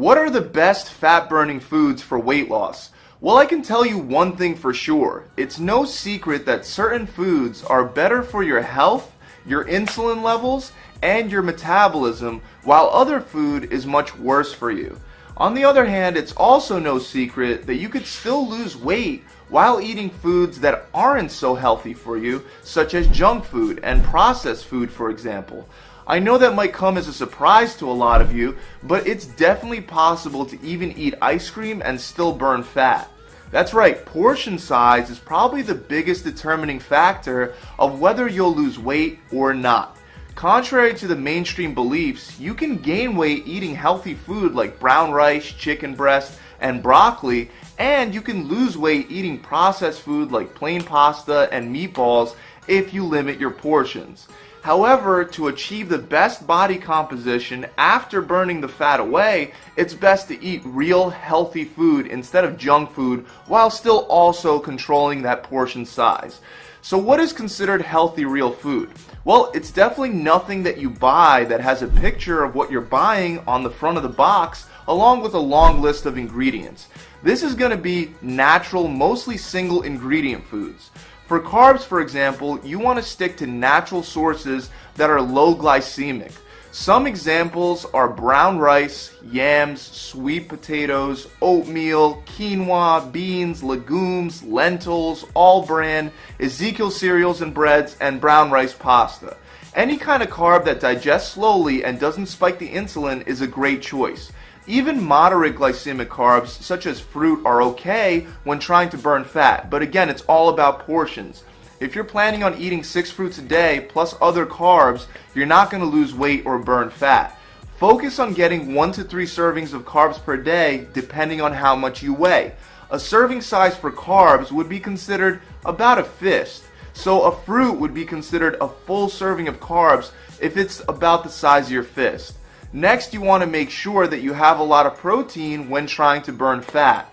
What are the best fat-burning foods for weight loss? Well, I can tell you one thing for sure. It's no secret that certain foods are better for your health, your insulin levels, and your metabolism, while other food is much worse for you. On the other hand, it's also no secret that you could still lose weight while eating foods that aren't so healthy for you, such as junk food and processed food, for example. I know that might come as a surprise to a lot of you, but it's definitely possible to even eat ice cream and still burn fat. That's right, portion size is probably the biggest determining factor of whether you'll lose weight or not. Contrary to the mainstream beliefs, you can gain weight eating healthy food like brown rice, chicken breast, and broccoli, and you can lose weight eating processed food like plain pasta and meatballs if you limit your portions. However, to achieve the best body composition after burning the fat away, it's best to eat real healthy food instead of junk food while still also controlling that portion size. So what is considered healthy real food? Well, it's definitely nothing that you buy that has a picture of what you're buying on the front of the box along with a long list of ingredients. This is going to be natural, mostly single ingredient foods. For carbs, for example, you want to stick to natural sources that are low glycemic. Some examples are brown rice, yams, sweet potatoes, oatmeal, quinoa, beans, legumes, lentils, all bran, Ezekiel cereals and breads, and brown rice pasta. Any kind of carb that digests slowly and doesn't spike the insulin is a great choice. Even moderate glycemic carbs, such as fruit, are okay when trying to burn fat, but again, it's all about portions. If you're planning on eating 6 fruits a day plus other carbs, you're not going to lose weight or burn fat. Focus on getting 1 to 3 servings of carbs per day, depending on how much you weigh. A serving size for carbs would be considered about a fist, so a fruit would be considered a full serving of carbs if it's about the size of your fist. Next, you want to make sure that you have a lot of protein when trying to burn fat.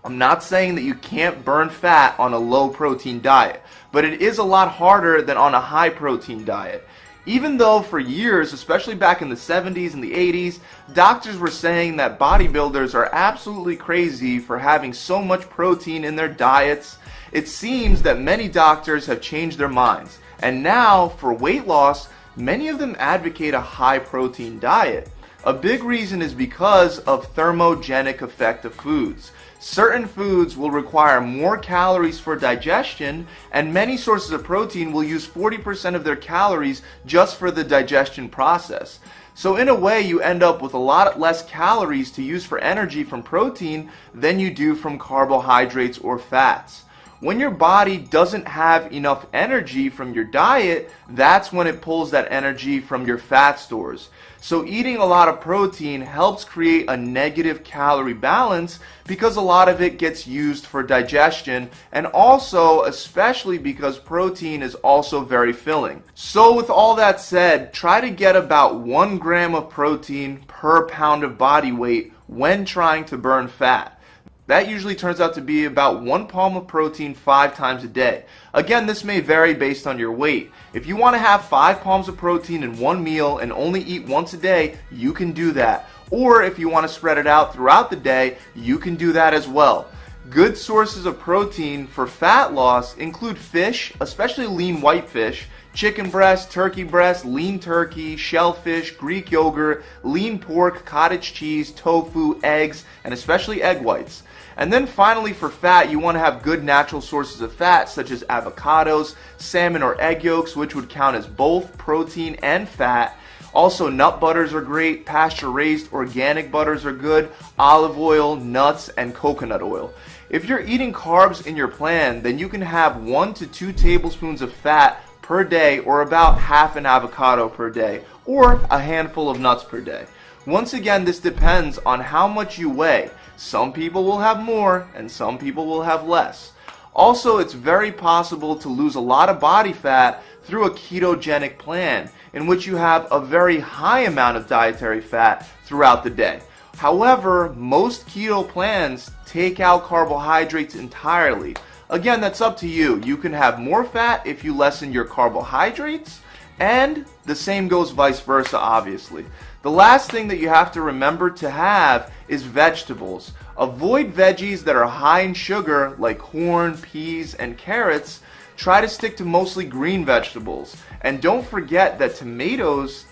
I'm not saying that you can't burn fat on a low protein diet, but it is a lot harder than on a high protein diet. Even though for years, especially back in the 70s and the 80s, doctors were saying that bodybuilders are absolutely crazy for having so much protein in their diets, it seems that many doctors have changed their minds. And now, for weight loss, many of them advocate a high protein diet. A big reason is because of thermogenic effect of foods. Certain foods will require more calories for digestion, and many sources of protein will use 40% of their calories just for the digestion process. So in a way, you end up with a lot less calories to use for energy from protein than you do from carbohydrates or fats. When your body doesn't have enough energy from your diet, that's when it pulls that energy from your fat stores. So eating a lot of protein helps create a negative calorie balance because a lot of it gets used for digestion, and also especially because protein is also very filling. So with all that said, try to get about 1 gram of protein per pound of body weight when trying to burn fat. That usually turns out to be about 1 palm of protein 5 times a day. Again, this may vary based on your weight. If you want to have 5 palms of protein in one meal and only eat once a day, you can do that. Or if you want to spread it out throughout the day, you can do that as well. Good sources of protein for fat loss include fish, especially lean white fish, chicken breast, turkey breast, lean turkey, shellfish, Greek yogurt, lean pork, cottage cheese, tofu, eggs, and especially egg whites. And then finally, for fat, you want to have good natural sources of fat such as avocados, salmon or egg yolks, which would count as both protein and fat. Also, nut butters are great, pasture-raised organic butters are good, olive oil, nuts, and coconut oil. If you're eating carbs in your plan, then you can have 1 to 2 tablespoons of fat per day, or about half an avocado per day, or a handful of nuts per day. Once again, this depends on how much you weigh. Some people will have more, and some people will have less. Also, it's very possible to lose a lot of body fat through a ketogenic plan, in which you have a very high amount of dietary fat throughout the day. However, most keto plans take out carbohydrates entirely. Again, that's up to you. You can have more fat if you lessen your carbohydrates, And the same goes vice versa, obviously. The last thing that you have to remember to have is vegetables. Avoid veggies that are high in sugar like corn, peas, and carrots. Try to stick to mostly green vegetables. And don't forget that tomatoes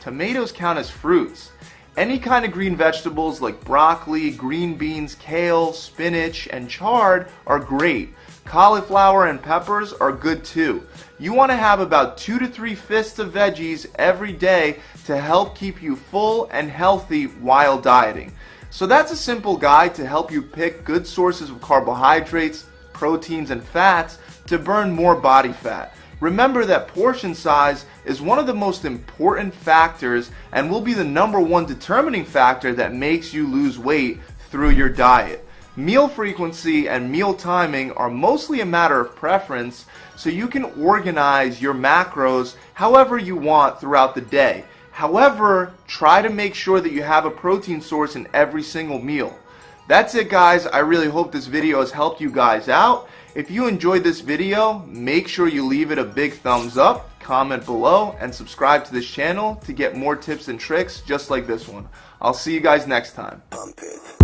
count as fruits. Any kind of green vegetables like broccoli, green beans, kale, spinach, and chard are great. Cauliflower and peppers are good too. You want to have about 2 to 3 fists of veggies every day to help keep you full and healthy while dieting. So that's a simple guide to help you pick good sources of carbohydrates, proteins, and fats to burn more body fat. Remember that portion size is one of the most important factors and will be the #1 determining factor that makes you lose weight through your diet. Meal frequency and meal timing are mostly a matter of preference, so you can organize your macros however you want throughout the day. However, try to make sure that you have a protein source in every single meal. That's it, guys. I really hope this video has helped you guys out. If you enjoyed this video, make sure you leave it a big thumbs up, comment below, and subscribe to this channel to get more tips and tricks just like this one. I'll see you guys next time. Pump it.